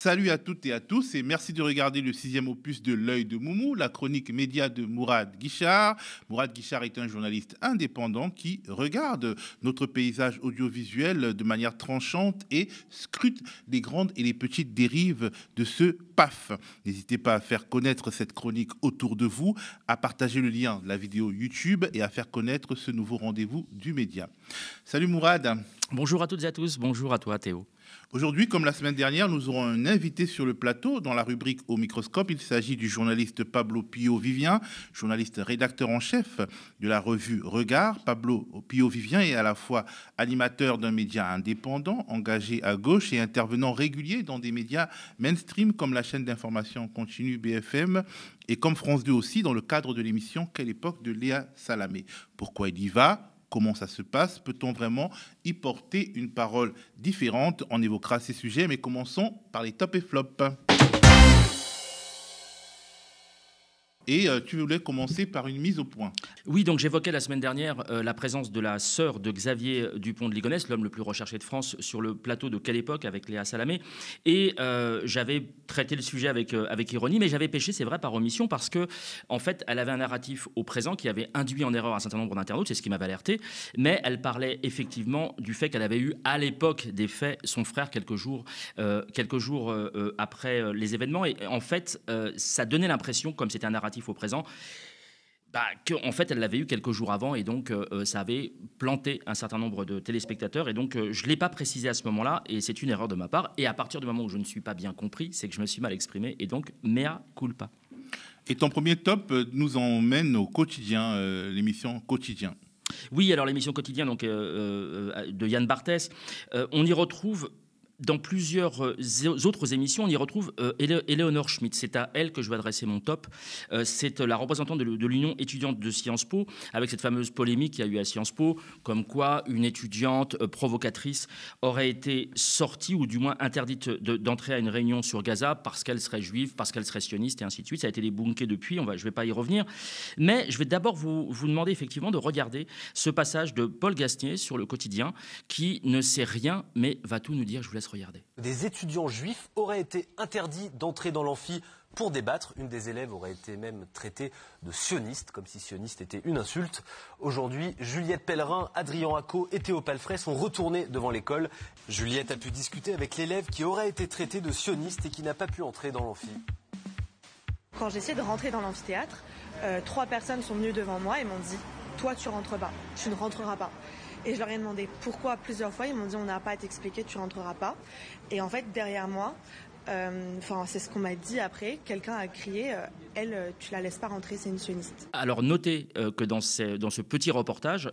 Salut à toutes et à tous et merci de regarder le 6e opus de L'œil de Moumou, la chronique média de Mourad Guichard. Mourad Guichard est un journaliste indépendant qui regarde notre paysage audiovisuel de manière tranchante et scrute les grandes et les petites dérives de ce PAF. N'hésitez pas à faire connaître cette chronique autour de vous, à partager le lien de la vidéo YouTube et à faire connaître ce nouveau rendez-vous du média. Salut Mourad. Bonjour à toutes et à tous, bonjour à toi Théo. Aujourd'hui, comme la semaine dernière, nous aurons un invité sur le plateau dans la rubrique Au microscope. Il s'agit du journaliste Pablo Pio-Vivien, journaliste rédacteur en chef de la revue Regard. Pablo Pio-Vivien est à la fois animateur d'un média indépendant, engagé à gauche et intervenant régulier dans des médias mainstream comme la chaîne d'information continue BFM et comme France 2 aussi dans le cadre de l'émission Quelle époque de Léa Salamé. Pourquoi il y va ? Comment ça se passe? Peut-on vraiment y porter une parole différente? On évoquera ces sujets, mais commençons par les tops et flops. Et tu voulais commencer par une mise au point. Oui, donc j'évoquais la semaine dernière la présence de la sœur de Xavier Dupont de Ligonnès, l'homme le plus recherché de France, sur le plateau de Quelle époque avec Léa Salamé. Et j'avais traité le sujet avec ironie, mais j'avais péché, c'est vrai, par omission, parce que en fait, elle avait un narratif au présent qui avait induit en erreur un certain nombre d'internautes, c'est ce qui m'avait alerté. Mais elle parlait effectivement du fait qu'elle avait eu à l'époque des faits son frère quelques jours après les événements. Et en fait, ça donnait l'impression, comme c'était un narratif au présent, qu'en fait elle l'avait eu quelques jours avant et donc ça avait planté un certain nombre de téléspectateurs et donc je ne l'ai pas précisé à ce moment-là et c'est une erreur de ma part et à partir du moment où je ne suis pas bien compris, c'est que je me suis mal exprimé et donc mea culpa. Et ton premier top nous emmène au quotidien, l'émission Quotidien. Oui, alors l'émission Quotidien donc, de Yann Barthès, on y retrouve... Dans plusieurs autres émissions, on y retrouve Éléonore Schmitt. C'est à elle que je vais adresser mon top. C'est la représentante de l'Union étudiante de Sciences Po, avec cette fameuse polémique qu'il y a eu à Sciences Po, comme quoi une étudiante provocatrice aurait été sortie, ou du moins interdite d'entrer à une réunion sur Gaza parce qu'elle serait juive, parce qu'elle serait sioniste, et ainsi de suite. Ça a été débunké depuis, je ne vais pas y revenir. Mais je vais d'abord vous demander effectivement de regarder ce passage de Paul Gasnier sur le Quotidien, qui ne sait rien, mais va tout nous dire. Je vous laisse regarder. Des étudiants juifs auraient été interdits d'entrer dans l'amphi pour débattre. Une des élèves aurait été même traitée de sioniste, comme si sioniste était une insulte. Aujourd'hui, Juliette Pellerin, Adrien Hacot et Théo Palfrey sont retournés devant l'école. Juliette a pu discuter avec l'élève qui aurait été traité de sioniste et qui n'a pas pu entrer dans l'amphi. Quand j'ai essayé de rentrer dans l'amphithéâtre, 3 personnes sont venues devant moi et m'ont dit « Toi, tu rentres pas, tu ne rentreras pas ». Et je leur ai demandé pourquoi plusieurs fois. Ils m'ont dit on n'a pas à t'expliquer, tu rentreras pas. Et en fait, derrière moi, c'est ce qu'on m'a dit après, quelqu'un a crié elle, tu la laisses pas rentrer, c'est une sioniste. Alors notez que dans ce petit reportage,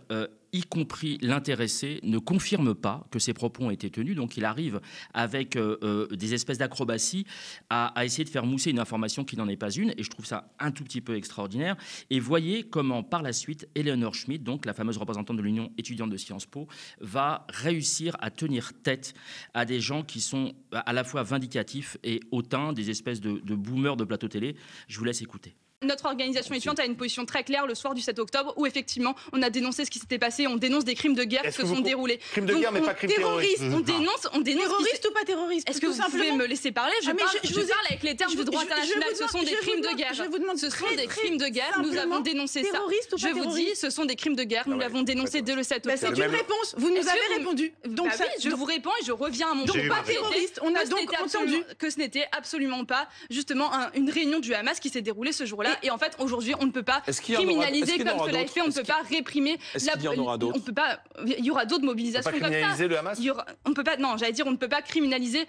y compris l'intéressé ne confirme pas que ses propos ont été tenus. Donc il arrive avec des espèces d'acrobaties à essayer de faire mousser une information qui n'en est pas une. Et je trouve ça un tout petit peu extraordinaire. Et voyez comment par la suite, Éléonore Schmitt, donc la fameuse représentante de l'Union étudiante de Sciences Po, va réussir à tenir tête à des gens qui sont à la fois vindicatifs et hautains, des espèces de boomers de plateau télé. Je vous laisse écouter. Notre organisation étudiante a une position très claire le soir du 7 octobre où effectivement on a dénoncé ce qui s'était passé, on dénonce des crimes de guerre qui se sont déroulés. Crimes de guerre mais pas crimes terroristes. On dénonce terroriste ou pas terroriste? Est-ce que vous pouvez me laisser parler? Je parle avec les termes de droit international, ce sont des crimes de guerre. Ce sont des crimes de guerre, nous avons dénoncé ça. Je vous dis, ce sont des crimes de guerre, nous l'avons dénoncé dès le 7 octobre. C'est une réponse, vous nous avez répondu. Donc oui, je vous réponds et je reviens à mon donc pas terroriste, on a donc entendu que ce n'était absolument pas justement une réunion du Hamas qui s'est déroulée ce jour-là et en fait aujourd'hui on ne peut pas criminaliser comme cela est fait, on ne peut pas réprimer. Est-ce qu'il y en aura d'autres? On peut pas. Il y aura d'autres mobilisations comme ça. Criminaliser le Hamas? On ne peut pas. Non, j'allais dire, on ne peut pas criminaliser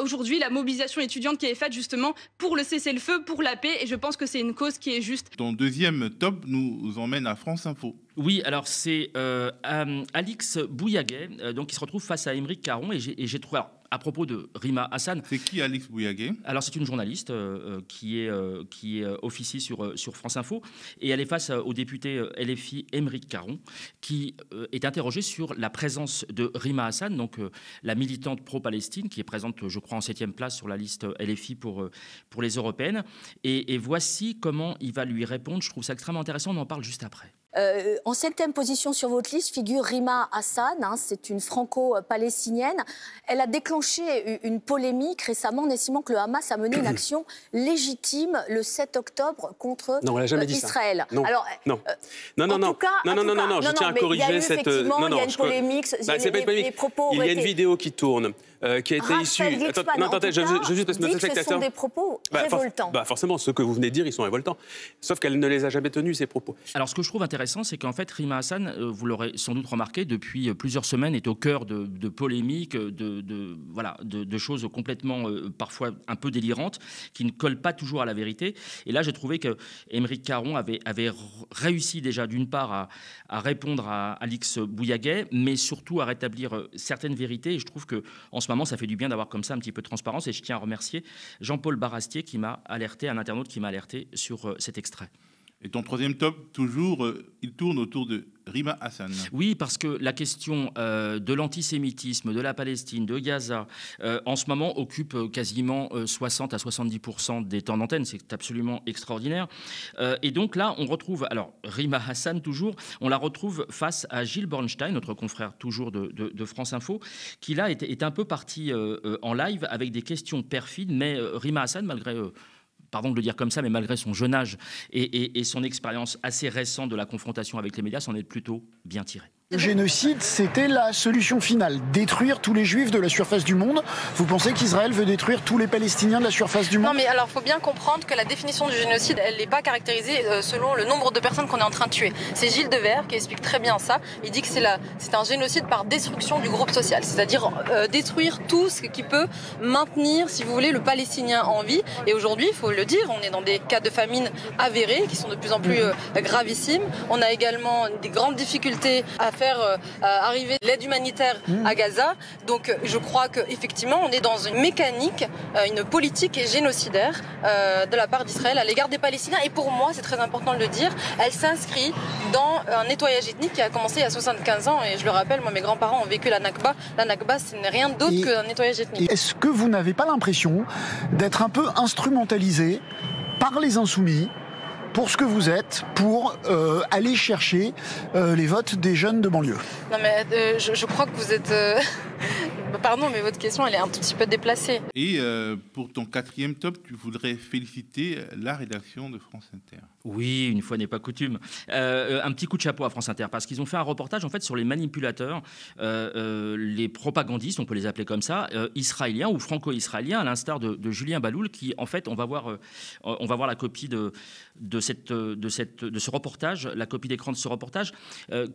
aujourd'hui la mobilisation étudiante qui est faite justement pour le cessez-le-feu, pour la paix, et je pense que c'est une cause qui est juste. Ton deuxième top nous emmène à France Info. Oui, alors c'est Alix Bouillaguet donc qui se retrouve face à Émeric Caron et j'ai trouvé. Alors, à propos de Rima Hassan. C'est qui Alix Bouillaguet? Alors c'est une journaliste qui officie sur France Info et elle est face au député LFI Émeric Caron qui est interrogé sur la présence de Rima Hassan, donc la militante pro-Palestine qui est présente, je crois, en 7e place sur la liste LFI pour les européennes. Et voici comment il va lui répondre. Je trouve ça extrêmement intéressant. On en parle juste après. En 7e position sur votre liste figure Rima Hassan, c'est une franco-palestinienne. Elle a déclenché une polémique récemment en estimant que le Hamas a mené une action légitime le 7 octobre contre non, elle a jamais dit Israël. Ça. Non, alors, non, je tiens à corriger cette... Il y a une polémique, les propos... Il y a une vidéo qui tourne, qui a été issue... Attendez, je juste parce que ce sont des propos révoltants. Forcément, ceux que vous venez de dire, ils sont révoltants. Sauf qu'elle ne les a jamais tenus, ces propos. Alors, ce que je trouve intéressant, c'est qu'en fait, Rima Hassan, vous l'aurez sans doute remarqué, depuis plusieurs semaines, est au cœur de polémiques, de choses complètement, parfois un peu délirantes, qui ne collent pas toujours à la vérité. Et là, j'ai trouvé que Aymeric Caron avait réussi déjà, d'une part, à répondre à Alix Bouillaguet, mais surtout à rétablir certaines vérités. Et je trouve qu'en ce moment, ça fait du bien d'avoir comme ça un petit peu de transparence. Et je tiens à remercier Jean-Paul Barastier qui m'a alerté, un internaute qui m'a alerté sur cet extrait. Et ton troisième top, toujours, il tourne autour de Rima Hassan. Oui, parce que la question de l'antisémitisme, de la Palestine, de Gaza, en ce moment, occupe quasiment 60 à 70% des temps d'antenne. C'est absolument extraordinaire. Et donc là, on retrouve, alors Rima Hassan toujours, on la retrouve face à Gilles Bornstein, notre confrère toujours de France Info, qui là est un peu parti en live avec des questions perfides, mais Rima Hassan, malgré... pardon de le dire comme ça, mais malgré son jeune âge et son expérience assez récente de la confrontation avec les médias, s'en est plutôt bien tiré. Le génocide, c'était la solution finale. Détruire tous les juifs de la surface du monde. Vous pensez qu'Israël veut détruire tous les Palestiniens de la surface du monde? Non, mais alors, il faut bien comprendre que la définition du génocide, elle n'est pas caractérisée selon le nombre de personnes qu'on est en train de tuer. C'est Gilles Devers qui explique très bien ça. Il dit que c'est un génocide par destruction du groupe social. C'est-à-dire détruire tout ce qui peut maintenir, si vous voulez, le Palestinien en vie. Et aujourd'hui, il faut le dire, on est dans des cas de famine avérés qui sont de plus en plus gravissimes. On a également des grandes difficultés à faire arriver l'aide humanitaire à Gaza. Donc je crois qu'effectivement on est dans une mécanique, une politique génocidaire de la part d'Israël à l'égard des Palestiniens. Et pour moi, c'est très important de le dire, elle s'inscrit dans un nettoyage ethnique qui a commencé il y a 75 ans. Et je le rappelle, moi mes grands-parents ont vécu la Nakba. La Nakba, ce n'est rien d'autre qu'un nettoyage ethnique. Est-ce que vous n'avez pas l'impression d'être un peu instrumentalisé par les insoumis pour ce que vous êtes, pour aller chercher les votes des jeunes de banlieue? Non mais je crois que vous êtes... Pardon, mais votre question, elle est un tout petit peu déplacée. Et pour ton quatrième top, tu voudrais féliciter la rédaction de France Inter. Oui, une fois n'est pas coutume. Un petit coup de chapeau à France Inter, parce qu'ils ont fait un reportage en fait sur les manipulateurs, les propagandistes, on peut les appeler comme ça, israéliens ou franco-israéliens, à l'instar de Julien Baloul, qui en fait, on va voir la copie de ce reportage, la copie d'écran de ce reportage,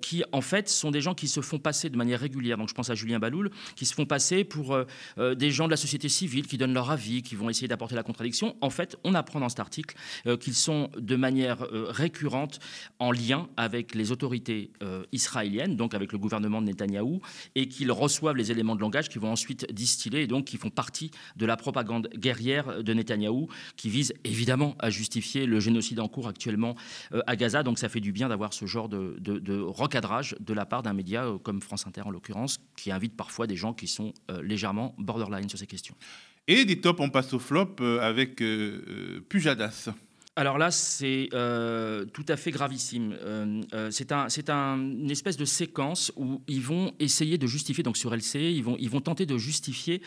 qui en fait sont des gens qui se font passer de manière régulière. Donc je pense à Julien Baloul, qui se font passer pour des gens de la société civile, qui donnent leur avis, qui vont essayer d'apporter la contradiction. En fait, on apprend dans cet article qu'ils sont de manière récurrente en lien avec les autorités israéliennes, donc avec le gouvernement de Netanyahou, et qu'ils reçoivent les éléments de langage qui vont ensuite distiller et donc qui font partie de la propagande guerrière de Netanyahou, qui vise évidemment à justifier le génocide en cours actuellement à Gaza. Donc ça fait du bien d'avoir ce genre de recadrage de la part d'un média comme France Inter en l'occurrence, qui invite parfois des gens qui sont légèrement borderline sur ces questions. Et des tops, on passe au flop avec Pujadas. Alors là, c'est tout à fait gravissime. C'est une espèce de séquence où ils vont essayer de justifier, donc sur LCI, ils vont tenter de justifier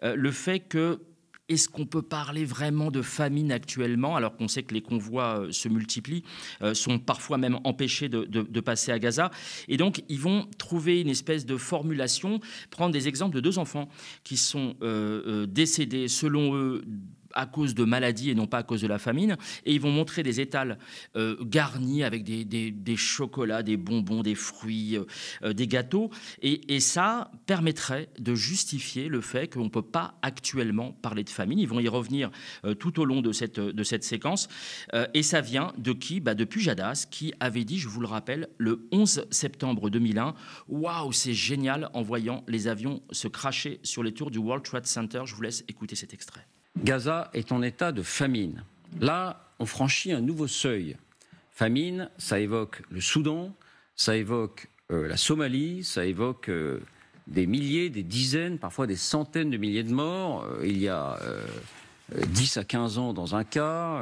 le fait que est-ce qu'on peut parler vraiment de famine actuellement, alors qu'on sait que les convois se multiplient, sont parfois même empêchés de passer à Gaza. Et donc, ils vont trouver une espèce de formulation, prendre des exemples de 2 enfants qui sont décédés, selon eux, à cause de maladies et non pas à cause de la famine, et ils vont montrer des étals garnis avec des chocolats, des bonbons, des fruits, des gâteaux, et ça permettrait de justifier le fait qu'on ne peut pas actuellement parler de famine. Ils vont y revenir tout au long de cette séquence, et ça vient de qui? De Pujadas, qui avait dit, je vous le rappelle, le 11 septembre 2001, « Waouh, c'est génial » en voyant les avions se cracher sur les tours du World Trade Center. Je vous laisse écouter cet extrait. Gaza est en état de famine. Là, on franchit un nouveau seuil. Famine, ça évoque le Soudan, ça évoque la Somalie, ça évoque des milliers, des dizaines, parfois des centaines de milliers de morts. Il y a 10 à 15 ans dans un cas,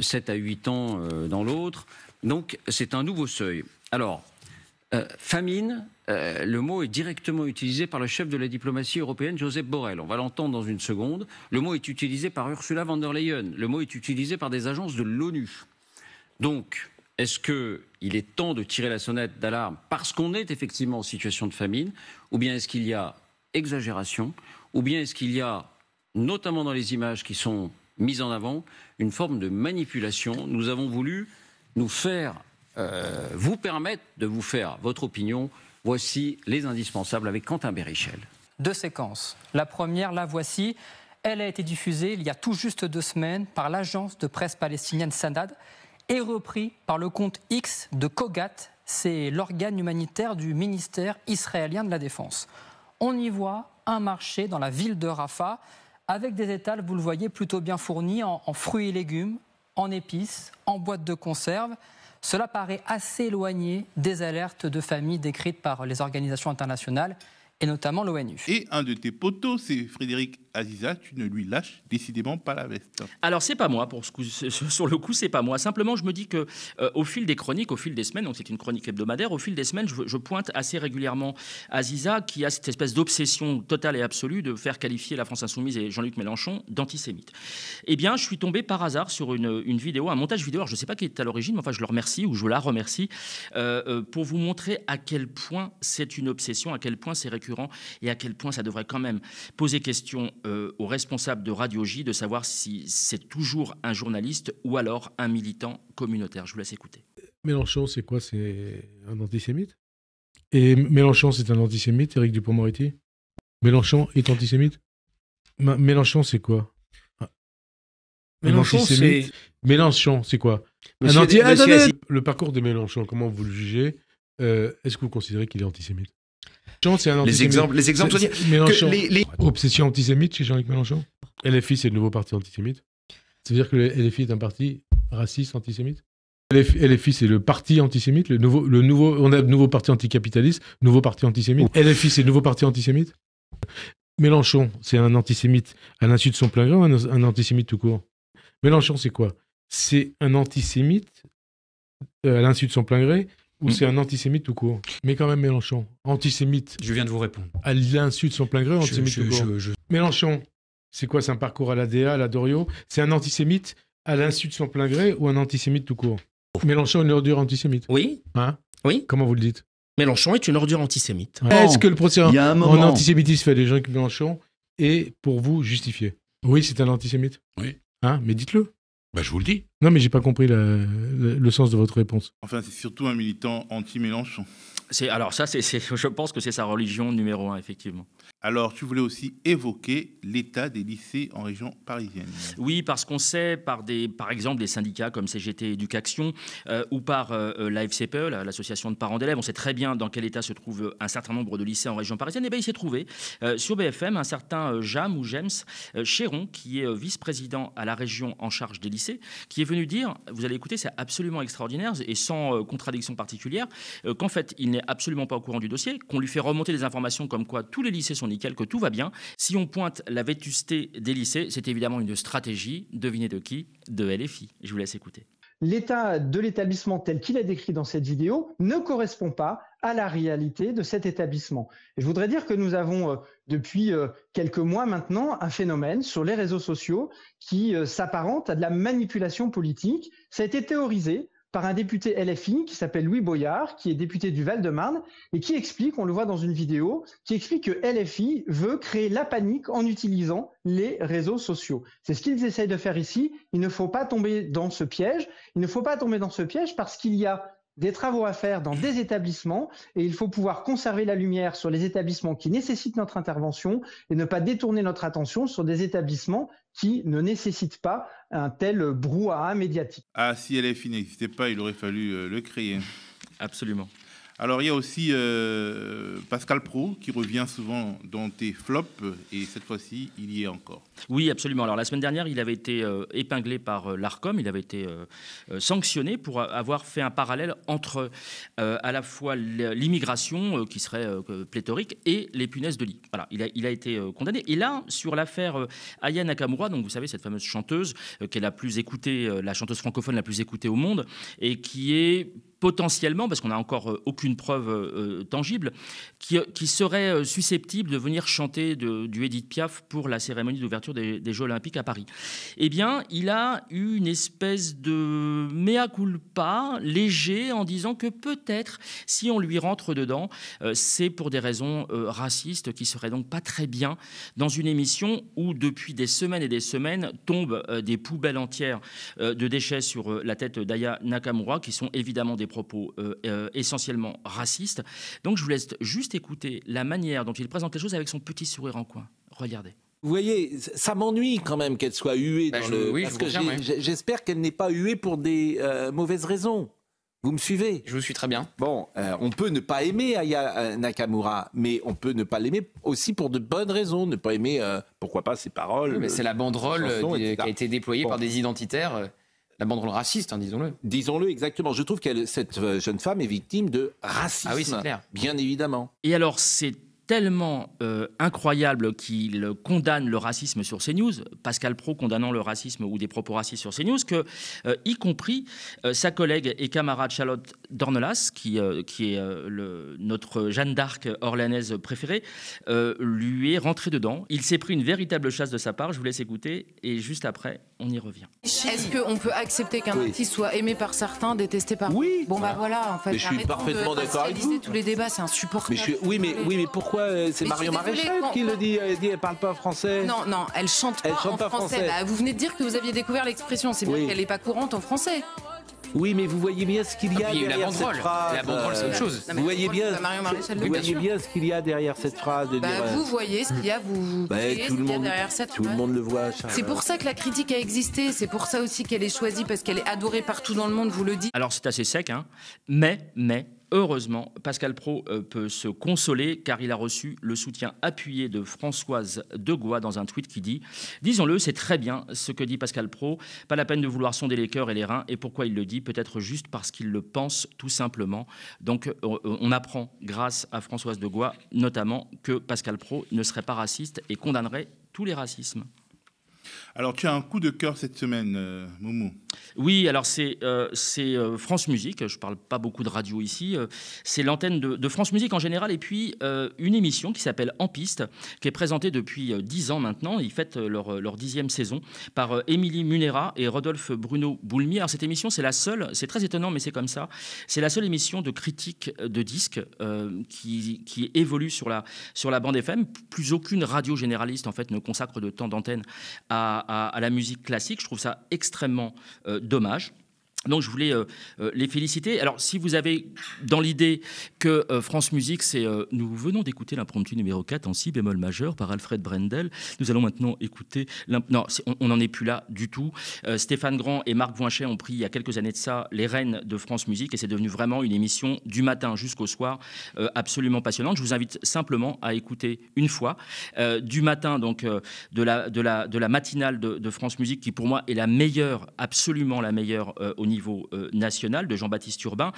7 à 8 ans dans l'autre. Donc c'est un nouveau seuil. Alors, famine, le mot est directement utilisé par le chef de la diplomatie européenne, Josep Borrell. On va l'entendre dans une seconde. Le mot est utilisé par Ursula von der Leyen. Le mot est utilisé par des agences de l'ONU. Donc, est-ce qu'il est temps de tirer la sonnette d'alarme parce qu'on est effectivement en situation de famine, ou bien est-ce qu'il y a exagération, ou bien est-ce qu'il y a, notamment dans les images qui sont mises en avant, une forme de manipulation? Nous avons voulu nous faire, vous permettre de vous faire votre opinion. Voici les indispensables avec Quentin Bérichel. 2 séquences. La première, la voici. Elle a été diffusée il y a tout juste 2 semaines par l'agence de presse palestinienne Sanad et repris par le compte X de Kogat. C'est l'organe humanitaire du ministère israélien de la Défense. On y voit un marché dans la ville de Rafah avec des étals, vous le voyez, plutôt bien fournis en fruits et légumes, en épices, en boîtes de conserve. Cela paraît assez éloigné des alertes de famille décrites par les organisations internationales et notamment l'ONU. Et un de tes potos, c'est Frédéric Aziza, tu ne lui lâches décidément pas la veste. Alors c'est pas moi, sur le coup c'est pas moi. Simplement je me dis que au fil des chroniques, au fil des semaines, donc c'est une chronique hebdomadaire, au fil des semaines je pointe assez régulièrement Aziza qui a cette espèce d'obsession totale et absolue de faire qualifier la France Insoumise et Jean-Luc Mélenchon d'antisémites. Eh bien je suis tombé par hasard sur une vidéo, un montage vidéo, alors je ne sais pas qui est à l'origine, mais enfin je le remercie ou je la remercie, pour vous montrer à quel point c'est une obsession, à quel point c'est récurrent et à quel point ça devrait quand même poser question aux responsables de Radio J de savoir si c'est toujours un journaliste ou alors un militant communautaire. Je vous laisse écouter. Mélenchon, c'est quoi? C'est un antisémite? Et Mélenchon, c'est un antisémite, Éric Dupond-Moretti? Mélenchon est antisémite? Mélenchon, c'est quoi? Mélenchon, c'est quoi? Le parcours de Mélenchon, comment vous le jugez? Est-ce que vous considérez qu'il est antisémite? C'est un antisémite. Les exemples Mélenchon. Obsession antisémite chez Jean-Luc Mélenchon. LFI, c'est le nouveau parti antisémite. Ça veut dire que le LFI est un parti raciste antisémite. LFI, c'est le parti antisémite. On a le nouveau parti anticapitaliste, nouveau parti antisémite. LFI, c'est le nouveau parti antisémite. Mélenchon, c'est un antisémite à l'insu de son plein gré ou un antisémite tout court? Mélenchon, c'est quoi? C'est un antisémite à l'insu de son plein gré ou c'est un antisémite tout court? Mais quand même, Mélenchon, antisémite. Je viens de vous répondre. À l'insu de son plein gré, antisémite tout court. Mélenchon, c'est quoi? C'est un parcours à la DA, à la Doriot? C'est un antisémite à l'insu de son plein gré ou un antisémite tout court? Mélenchon est une ordure antisémite. Oui. Hein? Oui. Comment vous le dites? Mélenchon est une ordure antisémite. Est-ce que le procès en antisémitisme fait des gens qui Mélenchon est pour vous justifié? Oui, c'est un antisémite. Oui. Hein? Mais dites-le. Je vous le dis. Non, mais j'ai pas compris le sens de votre réponse. Enfin, c'est surtout un militant anti-Mélenchon. Alors ça, je pense que c'est sa religion numéro 1, effectivement. Alors, tu voulais aussi évoquer l'état des lycées en région parisienne. Oui, parce qu'on sait, par exemple, des syndicats comme CGT Éducation ou par la FCPE, l'association de parents d'élèves, on sait très bien dans quel état se trouve un certain nombre de lycées en région parisienne. Et bien, il s'est trouvé sur BFM un certain James Chéron, qui est vice-président à la région en charge des lycées, qui est venu dire, vous allez écouter, c'est absolument extraordinaire et sans contradiction particulière, qu'en fait, il n'est absolument pas au courant du dossier, qu'on lui fait remonter des informations comme quoi tous les lycées sont nickel, que tout va bien. Si on pointe la vétusté des lycées, c'est évidemment une stratégie, devinez de qui? De LFI. Je vous laisse écouter. L'état de l'établissement tel qu'il est décrit dans cette vidéo ne correspond pas à la réalité de cet établissement. Et je voudrais dire que nous avons depuis quelques mois maintenant un phénomène sur les réseaux sociaux qui s'apparente à de la manipulation politique. Ça a été théorisé par un député LFI qui s'appelle Louis Boyard, qui est député du Val-de-Marne, et qui explique, on le voit dans une vidéo, qui explique que LFI veut créer la panique en utilisant les réseaux sociaux. C'est ce qu'ils essayent de faire ici. Il ne faut pas tomber dans ce piège. Il ne faut pas tomber dans ce piège parce qu'il y a des travaux à faire dans des établissements et il faut pouvoir conserver la lumière sur les établissements qui nécessitent notre intervention et ne pas détourner notre attention sur des établissements qui ne nécessitent pas un tel brouhaha médiatique. Ah, si LFI n'existait pas, il aurait fallu le créer. Absolument. Alors, il y a aussi Pascal Praud qui revient souvent dans tes flops et cette fois-ci, il y est encore. Oui, absolument. Alors, la semaine dernière, il avait été épinglé par l'ARCOM. Il avait été sanctionné pour avoir fait un parallèle entre à la fois l'immigration qui serait pléthorique et les punaises de lit. Voilà, il a été condamné. Et là, sur l'affaire Aya Nakamura, donc vous savez, cette fameuse chanteuse qui est la plus écoutée, la chanteuse francophone la plus écoutée au monde et qui est potentiellement, parce qu'on n'a encore aucune preuve tangible, qui serait susceptible de venir chanter du Édith Piaf pour la cérémonie d'ouverture des Jeux Olympiques à Paris. Eh bien, il a eu une espèce de mea culpa léger en disant que peut-être, si on lui rentre dedans, c'est pour des raisons racistes qui seraient donc pas très bien dans une émission où, depuis des semaines et des semaines, tombent des poubelles entières de déchets sur la tête d'Aya Nakamura, qui sont évidemment des propos essentiellement racistes. Donc je vous laisse juste écouter la manière dont il présente les choses avec son petit sourire en coin. Regardez. Vous voyez, ça m'ennuie quand même qu'elle soit huée parce que j'espère qu'elle n'est pas huée pour des mauvaises raisons. Vous me suivez? Je vous suis très bien. Bon, on peut ne pas aimer Aya Nakamura, mais on peut ne pas l'aimer aussi pour de bonnes raisons. Ne pas aimer, pourquoi pas, ses paroles. Oui, mais c'est la banderole qui a été déployée par des identitaires. La banderole raciste, hein, disons-le. Disons-le, exactement. Je trouve que cette jeune femme est victime de racisme. Ah oui, c'est clair. Bien évidemment. Et alors, c'est tellement incroyable qu'il condamne le racisme sur CNews, Pascal Praud condamnant le racisme ou des propos racistes sur CNews, que, y compris sa collègue et camarade Charlotte Dornelas, qui est notre Jeanne d'Arc orléanaise préférée, lui est rentré dedans. Il s'est pris une véritable chasse de sa part. Je vous laisse écouter et juste après, on y revient. Est-ce qu'on peut accepter qu'un artiste soit aimé par certains, détesté par d'autres? Oui. Bon, bah voilà, en fait. Mais je suis parfaitement d'accord avec vous. Tous les débats, c'est insupportable. Oui, mais pourquoi c'est Marion Maréchal qui le dit? Elle parle pas français. Non, elle chante pas en français. Bah, vous venez de dire que vous aviez découvert l'expression. C'est bien qu'elle n'est pas courante en français. Oui, mais vous voyez bien ce qu'il y a derrière cette phrase. La banderole, c'est autre chose. Vous voyez bien ce qu'il y a derrière cette phrase. Vous voyez ce qu'il y a, vous voyez ce qu'il y a derrière cette phrase. Tout le monde le voit. C'est pour ça que la critique a existé. C'est pour ça aussi qu'elle est choisie, parce qu'elle est adorée partout dans le monde, vous le dites. Alors c'est assez sec, hein, mais heureusement, Pascal Praud peut se consoler car il a reçu le soutien appuyé de Françoise Degois dans un tweet qui dit « Disons-le, c'est très bien ce que dit Pascal Praud, pas la peine de vouloir sonder les cœurs et les reins, et pourquoi il le dit, peut-être juste parce qu'il le pense tout simplement. » Donc on apprend grâce à Françoise Degois notamment que Pascal Praud ne serait pas raciste et condamnerait tous les racismes. Alors, tu as un coup de cœur cette semaine, Moumou. Oui, alors c'est France Musique. Je ne parle pas beaucoup de radio ici. C'est l'antenne de France Musique en général. Et puis, une émission qui s'appelle En Piste, qui est présentée depuis 10 ans maintenant. Ils fêtent leur 10e saison par Émilie Munera et Rodolphe Bruno Boulmy. Alors, cette émission, c'est la seule, c'est très étonnant, mais c'est comme ça, c'est la seule émission de critique de disques qui évolue sur la bande FM. Plus aucune radio généraliste, en fait, ne consacre de temps d'antenne à la musique classique. Je trouve ça extrêmement dommage. Donc je voulais les féliciter. Alors si vous avez dans l'idée que France Musique, c'est nous venons d'écouter l'impromptu numéro 4 en si bémol majeur par Alfred Brendel. Nous allons maintenant écouter... Non, on n'en est plus là du tout. Stéphane Grand et Marc Voinchet ont pris il y a quelques années de ça les rênes de France Musique et c'est devenu vraiment une émission du matin jusqu'au soir absolument passionnante. Je vous invite simplement à écouter une fois du matin, donc de la matinale de France Musique qui pour moi est la meilleure, absolument la meilleure au niveau national de Jean-Baptiste Urbain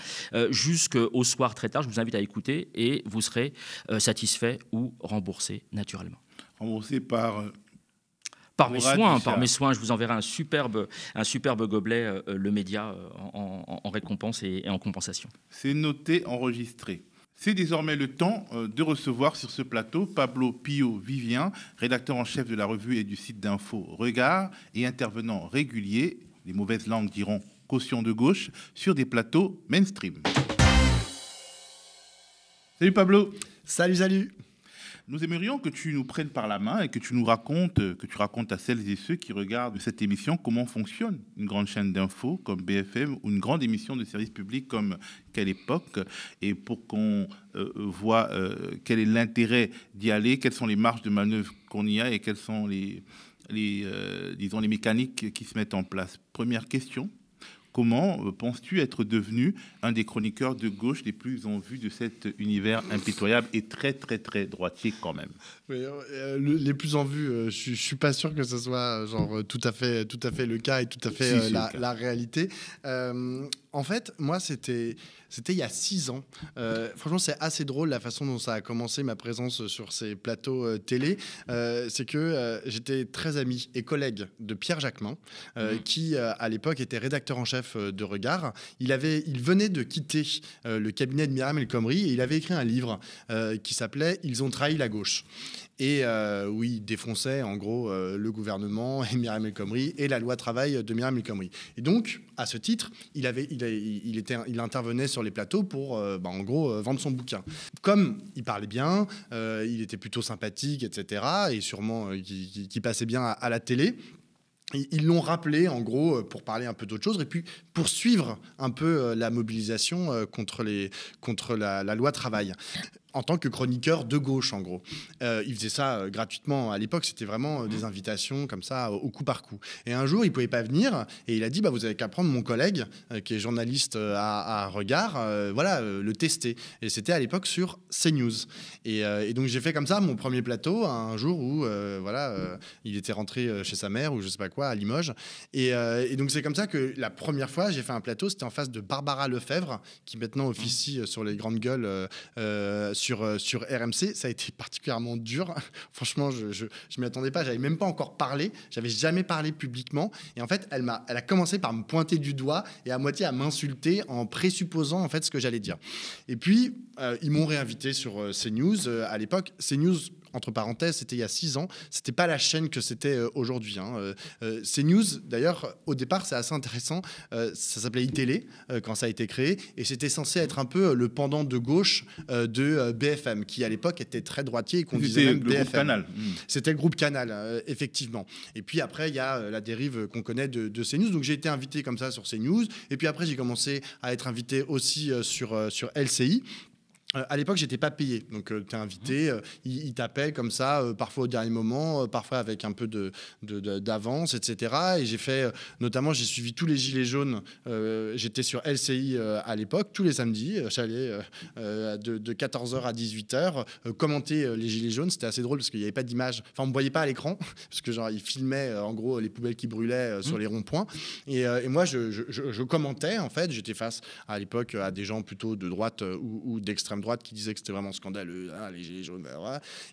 jusqu'au soir très tard. Je vous invite à écouter et vous serez satisfait ou remboursé naturellement. Remboursé par mes soins, je vous enverrai un superbe gobelet, le média, en récompense et en compensation. C'est noté, enregistré. C'est désormais le temps de recevoir sur ce plateau Pablo Pio-Vivien, rédacteur en chef de la revue et du site d'info Regard et intervenant régulier, les mauvaises langues diront caution de gauche, sur des plateaux mainstream. Salut Pablo. Salut. Nous aimerions que tu nous prennes par la main et que tu racontes à celles et ceux qui regardent cette émission comment fonctionne une grande chaîne d'infos comme BFM ou une grande émission de service public comme Quelle Époque, et pour qu'on voit quel est l'intérêt d'y aller, quelles sont les marges de manœuvre qu'on y a et quelles sont les mécaniques qui se mettent en place. Première question, Comment penses-tu être devenu un des chroniqueurs de gauche les plus en vue de cet univers impitoyable et très, très, très droitier quand même? Les plus en vue, je suis pas sûr que ce soit tout à fait le cas et tout à fait la réalité. En fait, moi, c'était il y a 6 ans. Franchement, c'est assez drôle la façon dont ça a commencé ma présence sur ces plateaux télé. C'est que j'étais très ami et collègue de Pierre Jacquemin, qui à l'époque était rédacteur en chef de Regard. Il venait de quitter le cabinet de Myriam El Khomri et il avait écrit un livre qui s'appelait « Ils ont trahi la gauche ». Et où il défonçait en gros le gouvernement et Myriam El Khomri et la loi travail de Myriam El Khomri. Et donc, à ce titre, il intervenait sur les plateaux pour, en gros, vendre son bouquin. Comme il parlait bien, il était plutôt sympathique, etc., et sûrement qui passait bien à la télé. Ils l'ont rappelé, en gros, pour parler un peu d'autre chose et puis pour suivre un peu la mobilisation contre la loi travail. En tant que chroniqueur de gauche, en gros. Il faisait ça gratuitement. À l'époque, c'était vraiment des invitations comme ça, au coup par coup. Et un jour, il ne pouvait pas venir. Et il a dit, vous avez qu'à prendre mon collègue, qui est journaliste à Regard, le tester. Et c'était à l'époque sur CNews. Et donc, j'ai fait comme ça mon premier plateau, un jour où il était rentré chez sa mère, ou je ne sais pas quoi, à Limoges. Et donc, c'est comme ça que la première fois, j'ai fait un plateau. C'était en face de Barbara Lefebvre, qui maintenant officie sur les grandes gueules sur RMC. Ça a été particulièrement dur. Franchement, je m'y attendais pas. J'avais même pas encore parlé. J'avais jamais parlé publiquement. Et en fait, elle a commencé par me pointer du doigt et à moitié à m'insulter en présupposant en fait ce que j'allais dire. Et puis, ils m'ont réinvité sur CNews. À l'époque, CNews, entre parenthèses, c'était il y a 6 ans. C'était pas la chaîne que c'était aujourd'hui. CNews, d'ailleurs, au départ, c'est assez intéressant. Ça s'appelait iTélé quand ça a été créé. Et c'était censé être un peu le pendant de gauche de BFM, qui à l'époque était très droitier et qu'on disait même BFM. Canal. C'était le groupe Canal, effectivement. Et puis après, il y a la dérive qu'on connaît de CNews. Donc j'ai été invité comme ça sur CNews. Et puis après, j'ai commencé à être invité aussi sur LCI. À l'époque, j'étais pas payé, donc tu es invité, ils t'appellent comme ça, parfois au dernier moment, parfois avec un peu d'avance, etc. Et j'ai fait, notamment, j'ai suivi tous les Gilets jaunes. J'étais sur LCI à l'époque, tous les samedis. J'allais de 14h à 18h commenter les Gilets jaunes. C'était assez drôle parce qu'il n'y avait pas d'image. Enfin, on me voyait pas à l'écran parce que ils filmaient en gros les poubelles qui brûlaient sur les ronds-points. Et moi, je commentais en fait. J'étais face à l'époque à des gens plutôt de droite ou d'extrême droite qui disaient que c'était vraiment scandaleux, les Gilets jaunes.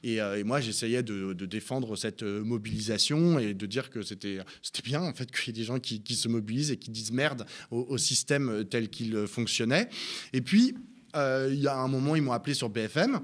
Et moi, j'essayais de défendre cette mobilisation et de dire que c'était bien en fait qu'il y ait des gens qui se mobilisent et qui disent merde au système tel qu'il fonctionnait. Et puis, il y a un moment, ils m'ont appelé sur BFM.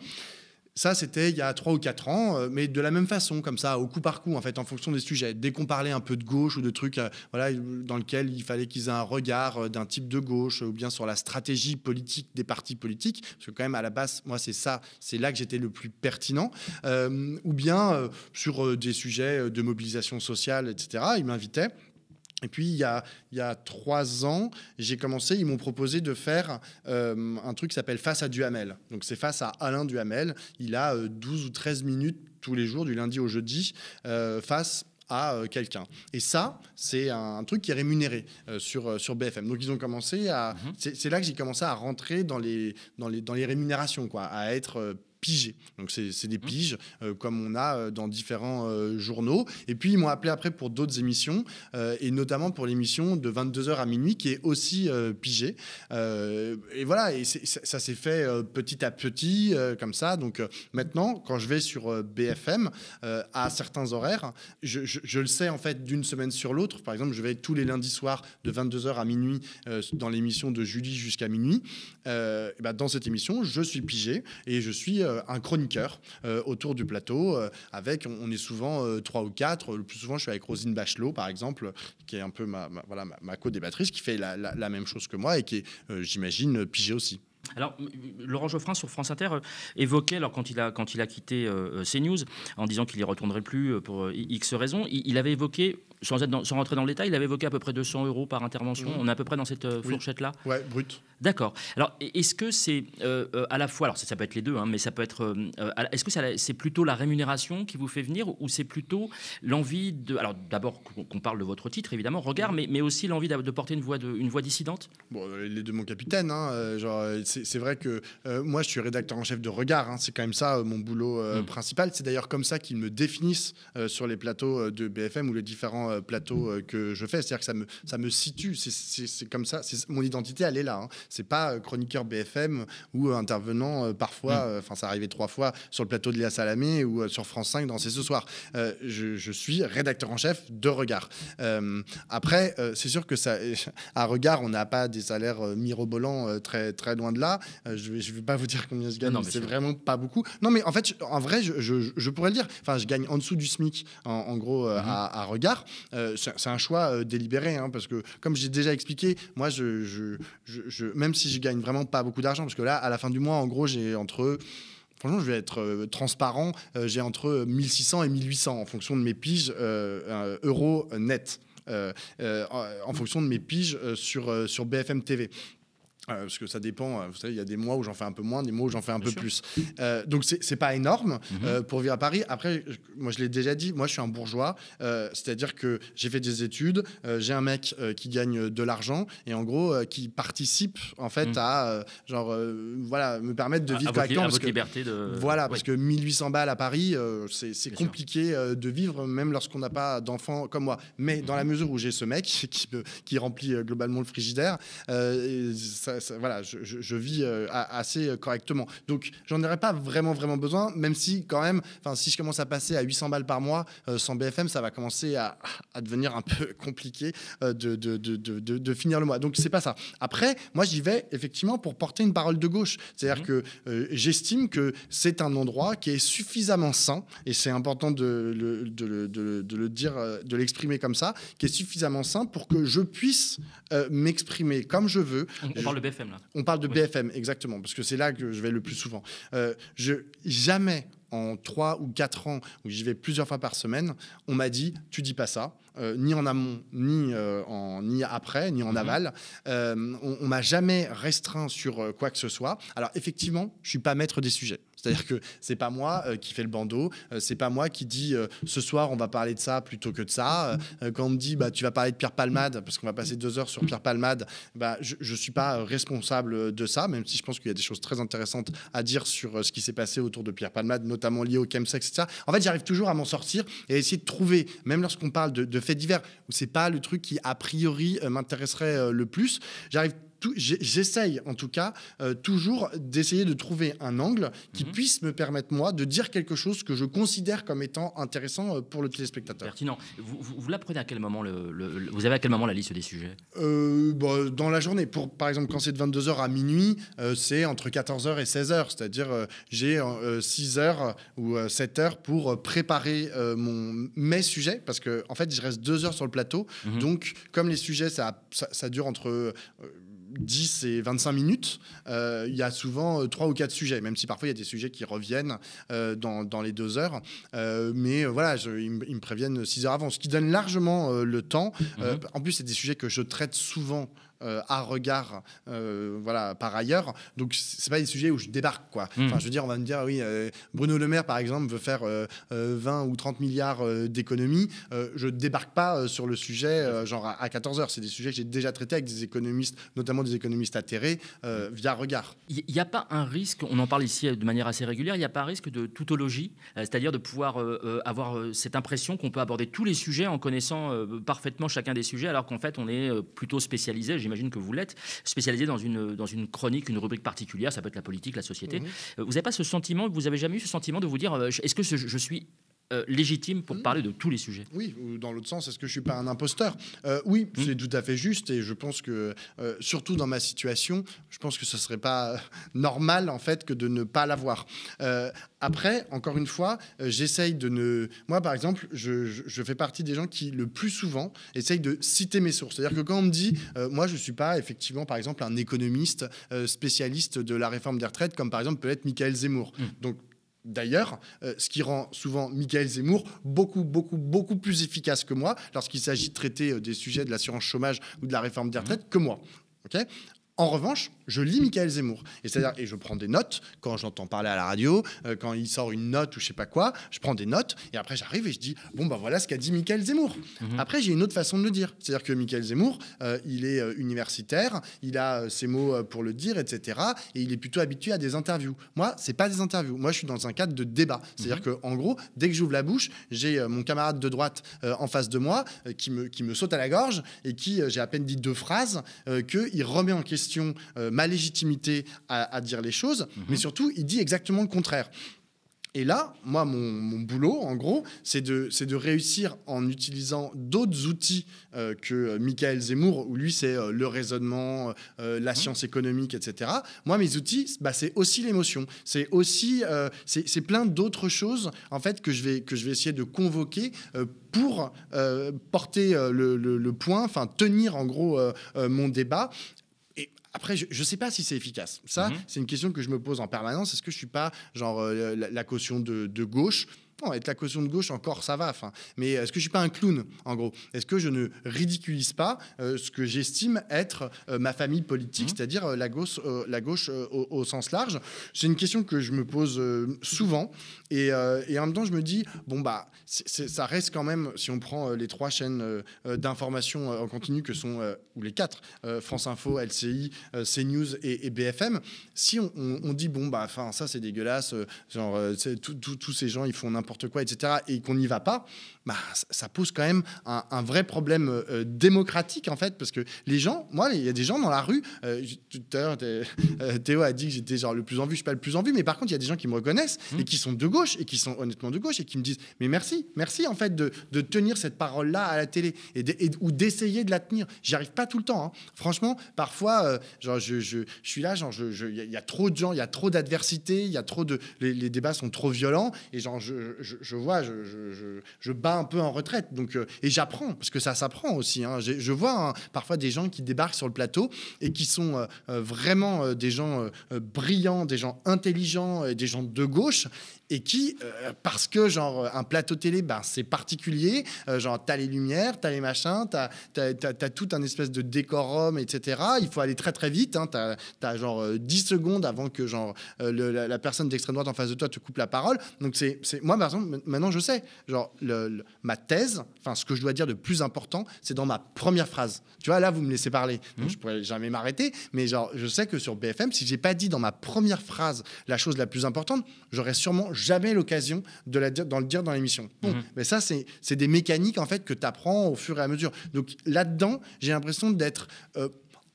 Ça, c'était il y a 3 ou 4 ans, mais de la même façon, comme ça, au coup par coup, en fait, en fonction des sujets. Dès qu'on parlait un peu de gauche ou de trucs dans lesquels il fallait qu'ils aient un regard d'un type de gauche, ou bien sur la stratégie politique des partis politiques, parce que quand même, à la base, moi, c'est là que j'étais le plus pertinent, ou bien sur des sujets de mobilisation sociale, etc., ils m'invitaient. Et puis, il y a 3 ans, ils m'ont proposé de faire un truc qui s'appelle Face à Duhamel. Donc, c'est face à Alain Duhamel. Il a 12 ou 13 minutes tous les jours, du lundi au jeudi, face à quelqu'un. Et ça, c'est un truc qui est rémunéré sur BFM. Donc, ils ont commencé à... C'est là que j'ai commencé à rentrer dans les rémunérations, quoi, à être... pigé. Donc c'est des piges comme on a dans différents journaux. Et puis ils m'ont appelé après pour d'autres émissions et notamment pour l'émission de 22h à minuit qui est aussi pigée. Et voilà, et ça s'est fait petit à petit comme ça. Donc maintenant, quand je vais sur BFM à certains horaires, je le sais en fait d'une semaine sur l'autre. Par exemple, je vais tous les lundis soirs de 22h à minuit dans l'émission de Julie jusqu'à minuit. Et dans cette émission, je suis pigé et je suis un chroniqueur autour du plateau on est souvent 3 ou 4. Le plus souvent, je suis avec Roselyne Bachelot, par exemple, qui est un peu ma co-débattrice, qui fait la même chose que moi et qui est, j'imagine, pigée aussi. Alors, Laurent Geoffrin sur France Inter évoquait, alors quand il a quitté CNews, en disant qu'il n'y retournerait plus pour X raisons, il avait évoqué, sans rentrer dans le détail, il avait évoqué à peu près 200 € par intervention. On est à peu près dans cette fourchette-là. Ouais, brut. D'accord. Alors, est-ce que c'est à la fois, alors ça peut être les deux, hein, mais ça peut être, est-ce que c'est plutôt la rémunération qui vous fait venir, ou c'est plutôt l'envie de, alors d'abord qu'on parle de votre titre évidemment, Regard, mais aussi l'envie de porter une voix dissidente? Bon, les deux, mon capitaine. C'est vrai que moi, je suis rédacteur en chef de Regard. C'est quand même ça mon boulot principal. C'est d'ailleurs comme ça qu'ils me définissent sur les plateaux de BFM ou les différents plateaux que je fais. C'est-à-dire que ça me situe. C'est comme ça. Mon identité, elle est là. C'est pas chroniqueur BFM ou intervenant parfois. Enfin, ça arrivait 3 fois sur le plateau de Léa Salamé ou sur France 5 dans C'est ce soir. Je suis rédacteur en chef de Regard. Après, c'est sûr que à Regard, on n'a pas des salaires mirobolants très très loin de là. Je vais pas vous dire combien je gagne, c'est vraiment pas beaucoup. Non, mais en fait, en vrai, je pourrais le dire. Enfin, je gagne en dessous du SMIC, en gros, à Regard. C'est un choix délibéré, parce que, comme j'ai déjà expliqué, moi, même si je gagne vraiment pas beaucoup d'argent, parce que là, à la fin du mois, en gros, j'ai entre... Franchement, je vais être transparent, j'ai entre 1600 et 1800 en fonction de mes piges euros net. En fonction de mes piges sur BFM TV. Parce que ça dépend, vous savez, il y a des mois où j'en fais un peu moins, des mois où j'en fais un peu plus. Donc c'est pas énorme pour vivre à Paris. Après, moi je l'ai déjà dit, moi je suis un bourgeois, c'est-à-dire que j'ai fait des études, j'ai un mec qui gagne de l'argent et en gros qui participe en fait à me permettre de vivre correctement. À votre liberté de... Voilà, parce que 1800 balles à Paris, c'est compliqué de vivre même lorsqu'on n'a pas d'enfants comme moi. Mais dans la mesure où j'ai ce mec qui remplit globalement le frigidaire, voilà, je vis assez correctement. Donc, j'en aurais pas vraiment besoin, même si, quand même, si je commence à passer à 800 balles par mois sans BFM, ça va commencer à devenir un peu compliqué de finir le mois. Donc, c'est pas ça. Après, moi, j'y vais effectivement pour porter une parole de gauche. C'est-à-dire que j'estime que c'est un endroit qui est suffisamment sain, et c'est important de le dire, de l'exprimer comme ça, qui est suffisamment sain pour que je puisse m'exprimer comme je veux. On parle de BFM, là. On parle de BFM, exactement, parce que c'est là que je vais le plus souvent. Jamais, en 3 ou 4 ans, où j'y vais plusieurs fois par semaine, on m'a dit « tu dis pas ça ». Ni en amont, ni après, ni en aval. On m'a jamais restreint sur quoi que ce soit. Alors effectivement, je suis pas maître des sujets. C'est-à-dire que c'est pas moi qui fais le bandeau, c'est pas moi qui dit ce soir on va parler de ça plutôt que de ça. Quand on me dit tu vas parler de Pierre Palmade parce qu'on va passer 2 heures sur Pierre Palmade, je suis pas responsable de ça, même si je pense qu'il y a des choses très intéressantes à dire sur ce qui s'est passé autour de Pierre Palmade, notamment lié au chemsex, etc. En fait, j'arrive toujours à m'en sortir et à essayer de trouver, même lorsqu'on parle de faits divers, où c'est pas le truc qui a priori m'intéresserait le plus, j'essaye en tout cas toujours d'essayer de trouver un angle qui puisse me permettre moi de dire quelque chose que je considère comme étant intéressant pour le téléspectateur. Pertinent. Vous l'apprenez à quel moment vous avez à quel moment la liste des sujets? Dans la journée. Par exemple, quand c'est de 22h à minuit, c'est entre 14h et 16h. C'est-à-dire j'ai 6 heures ou 7 heures pour préparer mes sujets, parce que en fait je reste 2 heures sur le plateau. Donc comme les sujets ça dure entre 10 et 25 minutes, il y a souvent 3 ou 4 sujets, même si parfois il y a des sujets qui reviennent dans les 2 heures. Mais voilà, ils me préviennent 6 heures avant, ce qui donne largement le temps. En plus, c'est des sujets que je traite souvent à Regard, voilà, par ailleurs. Donc, c'est pas des sujets où je débarque, quoi. Enfin, je veux dire, on va me dire, oui, Bruno Le Maire, par exemple, veut faire 20 ou 30 milliards d'économies. Je débarque pas sur le sujet, genre à 14h. C'est des sujets que j'ai déjà traités avec des économistes, notamment des économistes atterrés, via Regard. Il n'y a pas un risque, on en parle ici de manière assez régulière, il n'y a pas un risque de tautologie, c'est-à-dire de pouvoir avoir cette impression qu'on peut aborder tous les sujets en connaissant parfaitement chacun des sujets, alors qu'en fait, on est plutôt spécialisé, j'imagine que vous l'êtes, spécialisé dans une chronique, une rubrique particulière, ça peut être la politique, la société. Vous n'avez pas ce sentiment, vous n'avez jamais eu ce sentiment de vous dire, est-ce que je suis légitime pour parler de tous les sujets. Oui, ou dans l'autre sens, est-ce que je suis pas un imposteur? Oui, c'est tout à fait juste, et je pense que, surtout dans ma situation, je pense que ce serait pas normal en fait que de ne pas l'avoir. Après, encore une fois, j'essaye de ne... Moi, par exemple, je fais partie des gens qui, le plus souvent, essayent de citer mes sources. C'est-à-dire que quand on me dit, moi, je suis pas effectivement, par exemple, un économiste spécialiste de la réforme des retraites, comme par exemple peut être Michael Zemmour. Donc, d'ailleurs, ce qui rend souvent Michael Zemmour beaucoup plus efficace que moi lorsqu'il s'agit de traiter des sujets de l'assurance chômage ou de la réforme des retraites que moi. Okay. En revanche, je lis Michael Zemmour. Et je prends des notes quand j'entends parler à la radio, quand il sort une note ou je sais pas quoi, je prends des notes et après j'arrive et je dis bon bah voilà ce qu'a dit Michael Zemmour. Après j'ai une autre façon de le dire. C'est-à-dire que Michael Zemmour, il est universitaire, il a ses mots pour le dire, etc. Et il est plutôt habitué à des interviews. Moi, c'est pas des interviews. Moi, je suis dans un cadre de débat. C'est-à-dire que en gros, dès que j'ouvre la bouche, j'ai mon camarade de droite en face de moi qui me saute à la gorge et qui, j'ai à peine dit 2 phrases, qu'il remet en question ma légitimité à dire les choses, mais surtout, il dit exactement le contraire. Et là, moi, mon boulot, en gros, c'est de réussir en utilisant d'autres outils que Michael Zemmour, où lui, c'est le raisonnement, la science économique, etc. Moi, mes outils, c'est aussi l'émotion. C'est aussi c'est plein d'autres choses, en fait, que je vais essayer de convoquer pour porter le point, enfin, tenir, en gros, mon débat. Après, je ne sais pas si c'est efficace. Ça, c'est une question que je me pose en permanence. Est-ce que je ne suis pas genre la caution de gauche? Non, être la caution de gauche, encore, ça va. Mais est-ce que je ne suis pas un clown, en gros? Est-ce que je ne ridiculise pas ce que j'estime être ma famille politique, c'est-à-dire la gauche au sens large? C'est une question que je me pose souvent. Et en même temps, je me dis, bon, bah, ça reste quand même, si on prend les 3 chaînes d'information en continu que sont, ou les 4, France Info, LCI, CNews et BFM, si on dit, bon, bah, ça, c'est dégueulasse, genre, tous ces gens, ils font n'importe quoi, etc., et qu'on n'y va pas, bah, ça pose quand même un vrai problème démocratique, en fait, parce que les gens, moi, il y a des gens dans la rue, tout à l'heure, Théo a dit que j'étais genre le plus en vue, je suis pas le plus en vue, mais par contre, il y a des gens qui me reconnaissent et qui sont de gauche, et qui sont honnêtement de gauche, et qui me disent, mais merci, en fait, de tenir cette parole-là à la télé, ou d'essayer de la tenir. J'y arrive pas tout le temps, hein. Franchement, parfois, genre, je suis là, genre, il y a trop de gens, il y a trop d'adversité, il y a trop de... Les débats sont trop violents, et genre, je bats un peu en retraite. Donc, et j'apprends, parce que ça s'apprend aussi. Hein. Je vois parfois des gens qui débarquent sur le plateau et qui sont vraiment des gens brillants, des gens intelligents, des gens de gauche, et qui, parce que genre un plateau télé, ben, c'est particulier, genre t'as les lumières, t'as les machins, t'as tout un espèce de décorum, etc. Il faut aller très très vite, hein. T'as genre 10 secondes avant que genre la personne d'extrême droite en face de toi te coupe la parole. Donc moi par exemple, maintenant je sais, genre ma thèse, enfin ce que je dois dire de plus important, c'est dans ma première phrase. Tu vois, là vous me laissez parler, donc je pourrais jamais m'arrêter, mais genre je sais que sur BFM, si j'ai pas dit dans ma première phrase la chose la plus importante, j'aurais sûrement jamais l'occasion de le dire dans l'émission. Bon, mais ça, c'est des mécaniques en fait que tu apprends au fur et à mesure. Donc là-dedans, j'ai l'impression d'être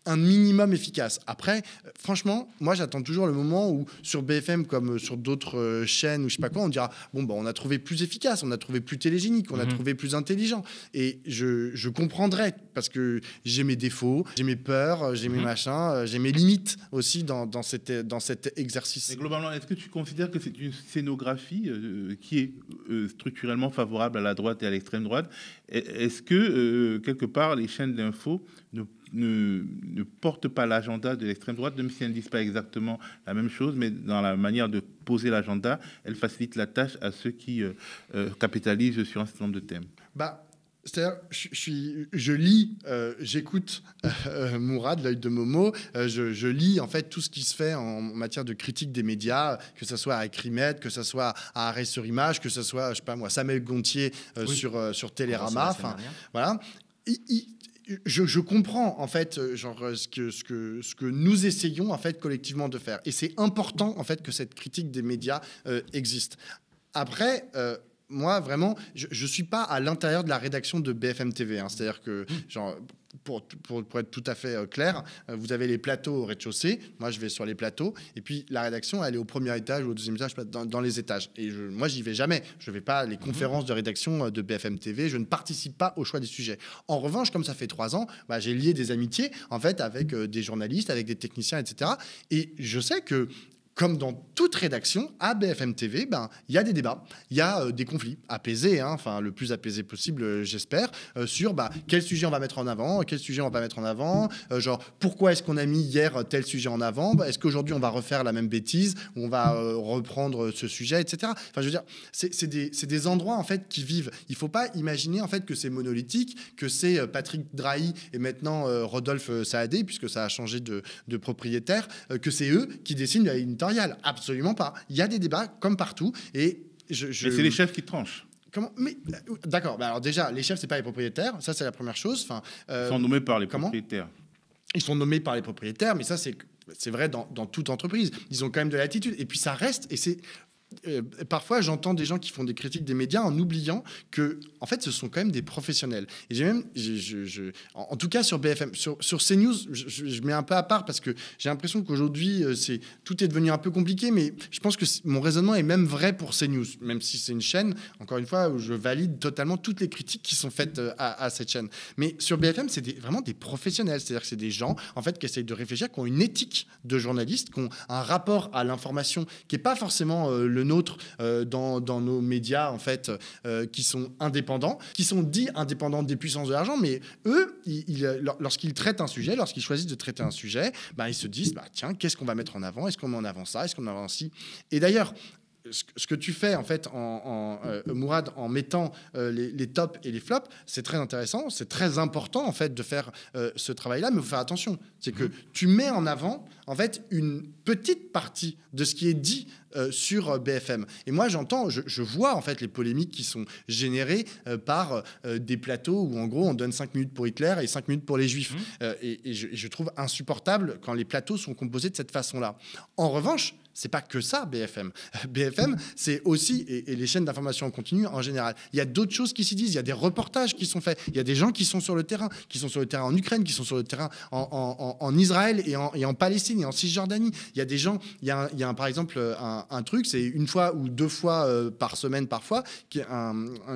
un minimum efficace. Après, franchement, moi, j'attends toujours le moment où, sur BFM, comme sur d'autres chaînes ou je sais pas quoi, on dira, bon, bah, on a trouvé plus efficace, on a trouvé plus télégénique, on a trouvé plus intelligent. Et je comprendrai, parce que j'ai mes défauts, j'ai mes peurs, j'ai mes machins, j'ai mes limites aussi dans cet exercice. Mais globalement, est-ce que tu considères que c'est une scénographie qui est structurellement favorable à la droite et à l'extrême droite? Est-ce que, quelque part, les chaînes d'info ne portent pas l'agenda de l'extrême droite, même si elles ne disent pas exactement la même chose, mais dans la manière de poser l'agenda, elles facilitent la tâche à ceux qui capitalisent sur un certain nombre de thèmes? C'est-à-dire, je lis, j'écoute Mourad, l'œil de Momo, je lis en fait tout ce qui se fait en matière de critique des médias, que ce soit à Ecrimed, que ce soit à Arrêt sur Image, que ce soit, je sais pas moi, Samuel Gontier sur Télérama, enfin voilà. Je comprends en fait genre ce que nous essayons en fait collectivement de faire, et c'est important en fait que cette critique des médias existe. Après, moi, vraiment, je ne suis pas à l'intérieur de la rédaction de BFM TV. Hein. C'est-à-dire que, genre, pour être tout à fait clair, vous avez les plateaux au rez-de-chaussée. Moi, je vais sur les plateaux. Et puis, la rédaction, elle est au premier étage ou au deuxième étage, dans les étages. Et moi, j'y vais jamais. Je ne vais pas à les conférences de rédaction de BFM TV. Je ne participe pas au choix des sujets. En revanche, comme ça fait 3 ans, j'ai lié des amitiés, en fait, avec des journalistes, avec des techniciens, etc. Et je sais que, comme dans toute rédaction, à BFM TV, il y a des débats, il y a des conflits apaisés, enfin le plus apaisé possible, j'espère, sur quel sujet on va mettre en avant, quel sujet on va pas mettre en avant, genre pourquoi est-ce qu'on a mis hier tel sujet en avant, est-ce qu'aujourd'hui on va refaire la même bêtise, ou on va reprendre ce sujet, etc. Enfin, je veux dire, c'est des endroits en fait qui vivent. Il faut pas imaginer en fait que c'est monolithique, que c'est Patrick Drahi et maintenant Rodolphe Saadé, puisque ça a changé de propriétaire, que c'est eux qui dessinent la ligne. Absolument pas. Il y a des débats comme partout. Et Mais c'est les chefs qui tranchent. Comment ? Mais d'accord. Alors déjà, les chefs, c'est pas les propriétaires. Ça, c'est la première chose. Ils sont nommés par les propriétaires. Ils sont nommés par les propriétaires, mais ça, c'est vrai dans toute entreprise. Ils ont quand même de l'attitude. Et puis ça reste. Et c'est parfois, j'entends des gens qui font des critiques des médias en oubliant que, en fait, ce sont quand même des professionnels. Et j'ai même, en tout cas sur BFM, sur CNews, je mets un peu à part parce que j'ai l'impression qu'aujourd'hui, tout est devenu un peu compliqué, mais je pense que mon raisonnement est même vrai pour CNews, même si c'est une chaîne, encore une fois, où je valide totalement toutes les critiques qui sont faites à cette chaîne. Mais sur BFM, c'est vraiment des professionnels, c'est-à-dire que c'est des gens, en fait, qui essayent de réfléchir, qui ont une éthique de journaliste, qui ont un rapport à l'information qui n'est pas forcément le nôtre dans nos médias, en fait, qui sont indépendants, qui sont dits indépendants des puissances de l'argent, mais eux, lorsqu'ils traitent un sujet, lorsqu'ils choisissent de traiter un sujet, ils se disent, tiens, qu'est-ce qu'on va mettre en avant ? Est-ce qu'on met en avant ça ? Est-ce qu'on met en avant ci ? Et d'ailleurs, ce que tu fais en fait, Mourad, en mettant les tops et les flops, c'est très intéressant, c'est très important en fait de faire ce travail-là, mais il faut faire attention. C'est que tu mets en avant en fait une petite partie de ce qui est dit sur BFM. Et moi, je vois en fait les polémiques qui sont générées par des plateaux où en gros on donne 5 minutes pour Hitler et 5 minutes pour les Juifs. Et je trouve insupportable quand les plateaux sont composés de cette façon-là. En revanche, c'est pas que ça, BFM. BFM, c'est aussi, et les chaînes d'information en continu en général, il y a d'autres choses qui s'y disent, il y a des reportages qui sont faits, il y a des gens qui sont sur le terrain, en Ukraine, qui sont sur le terrain en Israël et en Palestine et en Cisjordanie. Il y a des gens, il y a par exemple un truc, c'est 1 fois ou 2 fois par semaine parfois, qui est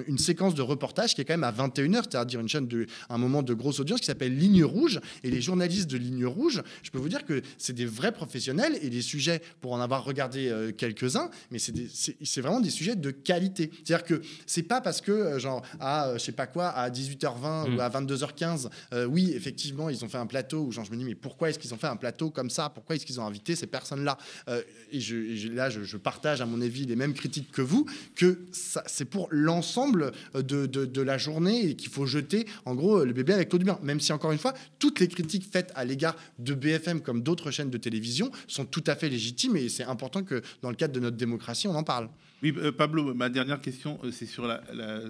une séquence de reportage qui est quand même à 21h, c'est-à-dire une chaîne un moment de grosse audience qui s'appelle Ligne Rouge. Et les journalistes de Ligne Rouge, je peux vous dire que c'est des vrais professionnels et les sujets, pour en avoir regardé quelques-uns, mais c'est vraiment des sujets de qualité. C'est-à-dire que c'est pas parce que je sais pas quoi, à 18h20 ou à 22h15, oui, effectivement, ils ont fait un plateau où je me dis, mais pourquoi est-ce qu'ils ont fait un plateau comme ça ? Pourquoi est-ce qu'ils ont invité ces personnes-là ? Là, je partage, à mon avis, les mêmes critiques que vous, que c'est pour l'ensemble de la journée et qu'il faut jeter, en gros, le bébé avec l'eau du bain. Même si, encore une fois, toutes les critiques faites à l'égard de BFM comme d'autres chaînes de télévision sont tout à fait légitimes et c'est important que, dans le cadre de notre démocratie, on en parle. Oui, Pablo, ma dernière question, c'est sur la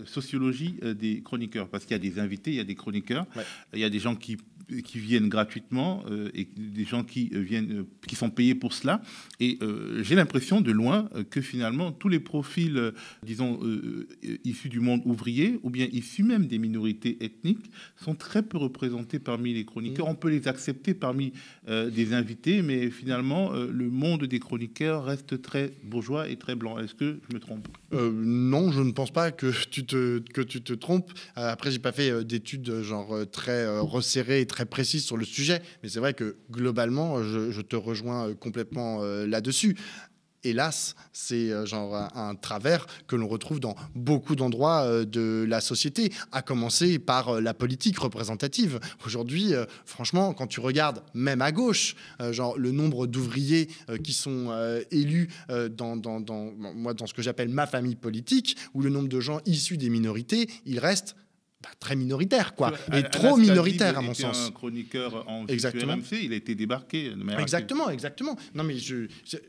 sociologie des chroniqueurs, parce qu'il y a des invités, il y a des chroniqueurs, il y a des gens qui viennent gratuitement et des gens qui sont payés pour cela. Et j'ai l'impression de loin que finalement tous les profils, disons, issus du monde ouvrier ou bien issus même des minorités ethniques sont très peu représentés parmi les chroniqueurs. On peut les accepter parmi des invités, mais finalement le monde des chroniqueurs reste très bourgeois et très blanc. Est-ce que je me trompe ? Non, je ne pense pas que tu te trompes. Après, j'ai pas fait d'études très resserrées et très précises sur le sujet, mais c'est vrai que globalement, je te rejoins complètement là-dessus. Hélas, c'est un travers que l'on retrouve dans beaucoup d'endroits de la société, à commencer par la politique représentative. Aujourd'hui, franchement, quand tu regardes, même à gauche, le nombre d'ouvriers qui sont élus dans ce que j'appelle ma famille politique, ou le nombre de gens issus des minorités, il reste très minoritaire, quoi, et trop minoritaire à mon sens. Un chroniqueur en Exactement. RMC, il a été débarqué. Exactement. Non, mais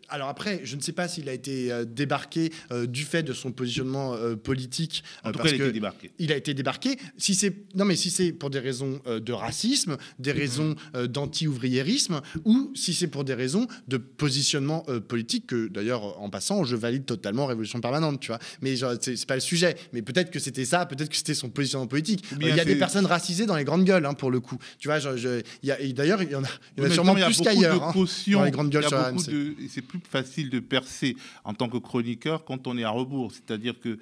alors après, je ne sais pas s'il a été débarqué du fait de son positionnement politique. En tout cas, il a été débarqué. Il a été débarqué. Si c'est pour des raisons de racisme, des raisons d'anti-ouvriérisme, ou si c'est pour des raisons de positionnement politique, que d'ailleurs, en passant, je valide totalement Révolution Permanente, tu vois. Mais c'est pas le sujet. Mais peut-être que c'était ça, peut-être que c'était son positionnement politique. Il y a des personnes racisées dans les grandes gueules, hein, pour le coup. Tu vois, d'ailleurs, il y en a sûrement plus qu'ailleurs, dans les grandes gueules sur RMC. C'est plus facile de percer en tant que chroniqueur quand on est à rebours. C'est-à-dire que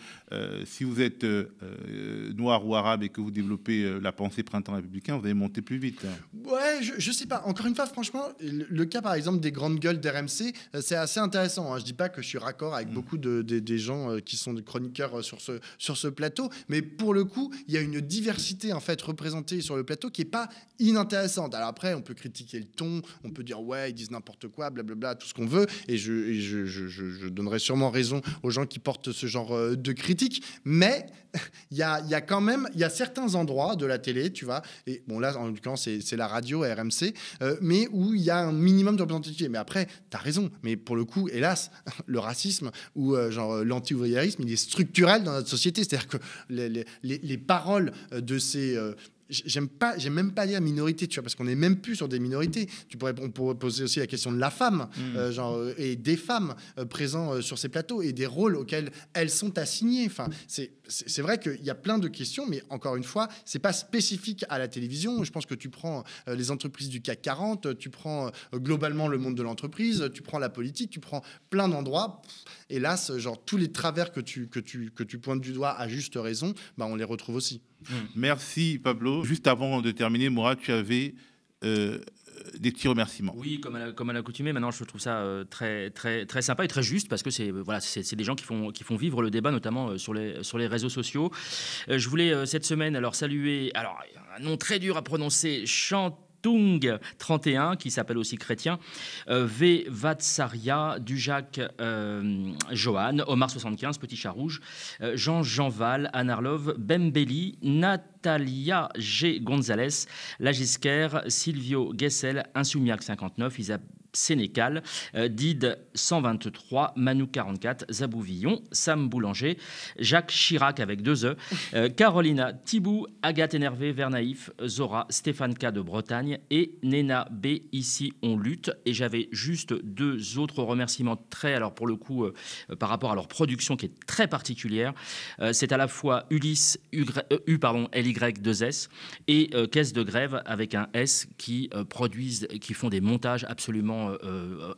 si vous êtes noir ou arabe et que vous développez la pensée printemps républicain, vous allez monter plus vite. Ouais, je sais pas. Encore une fois, franchement, le cas, par exemple, des grandes gueules d'RMC, c'est assez intéressant, hein. Je dis pas que je suis raccord avec beaucoup des gens qui sont des chroniqueurs sur ce plateau, mais pour le coup, il y a une diversité en fait représentée sur le plateau qui est pas inintéressante. Alors après, on peut critiquer le ton, on peut dire ouais, ils disent n'importe quoi, blablabla, tout ce qu'on veut, et je donnerai sûrement raison aux gens qui portent ce genre de critiques, mais il y a quand même, il y a certains endroits de la télé, tu vois, et bon là en l'occurrence c'est la radio RMC, mais où il y a un minimum de représentativité. Mais après, t'as raison, mais pour le coup, hélas, le racisme ou l'anti-ouvriérisme, il est structurel dans notre société, c'est-à-dire que les paroles de ces j'aime même pas dire minorité, tu vois, parce qu'on n'est même plus sur des minorités. On pourrait poser aussi la question de la femme, et des femmes présents sur ces plateaux et des rôles auxquels elles sont assignées. Enfin, c'est vrai qu'il y a plein de questions, mais encore une fois, c'est pas spécifique à la télévision. Je pense que tu prends les entreprises du CAC 40, tu prends globalement le monde de l'entreprise, tu prends la politique, tu prends plein d'endroits. Hélas, tous les travers que tu pointes du doigt à juste raison, on les retrouve aussi. Merci Pablo. Juste avant de terminer, Mourad, tu avais des petits remerciements. Oui, comme à l'accoutumée, maintenant je trouve ça très, très, très sympa et très juste, parce que c'est des gens qui font vivre le débat, notamment sur les réseaux sociaux. Je voulais cette semaine saluer un nom très dur à prononcer, Tung 31, qui s'appelle aussi Chrétien, V. Vatsaria, Dujac Johan, Omar 75, Petit Chat Rouge, Jean Val, Anarlov, Bembeli, Natalia G. Gonzalez, Lagisquer, Silvio Gessel, Insumiac 59, Isabelle Sénécal, Did 123, Manu 44, Zabou Villon, Sam Boulanger, Jacques Chirac avec 2 E, Carolina Thibou, Agathe Énervé, Vernaïf, Zora, Stéphane K de Bretagne et Néna B. Ici on lutte. Et j'avais juste 2 autres remerciements pour le coup, par rapport à leur production qui est très particulière. C'est à la fois Ulysse, LY2S et Caisse de Grève avec un S qui font des montages absolument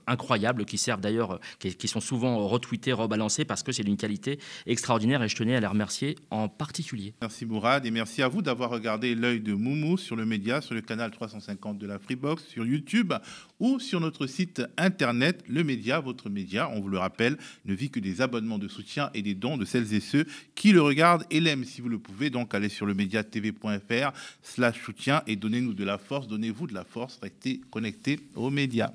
incroyables, qui servent d'ailleurs, qui sont souvent retweetés, rebalancés, parce que c'est d'une qualité extraordinaire, et je tenais à les remercier en particulier. Merci Mourad, et merci à vous d'avoir regardé L'œil de Moumou sur le média, sur le canal 350 de la Freebox, sur YouTube ou sur notre site internet. Le média, votre média, on vous le rappelle, ne vit que des abonnements de soutien et des dons de celles et ceux qui le regardent et l'aiment. Si vous le pouvez, donc allez sur lemediatv.fr/soutien et donnez-nous de la force, donnez-vous de la force, restez connectés aux médias.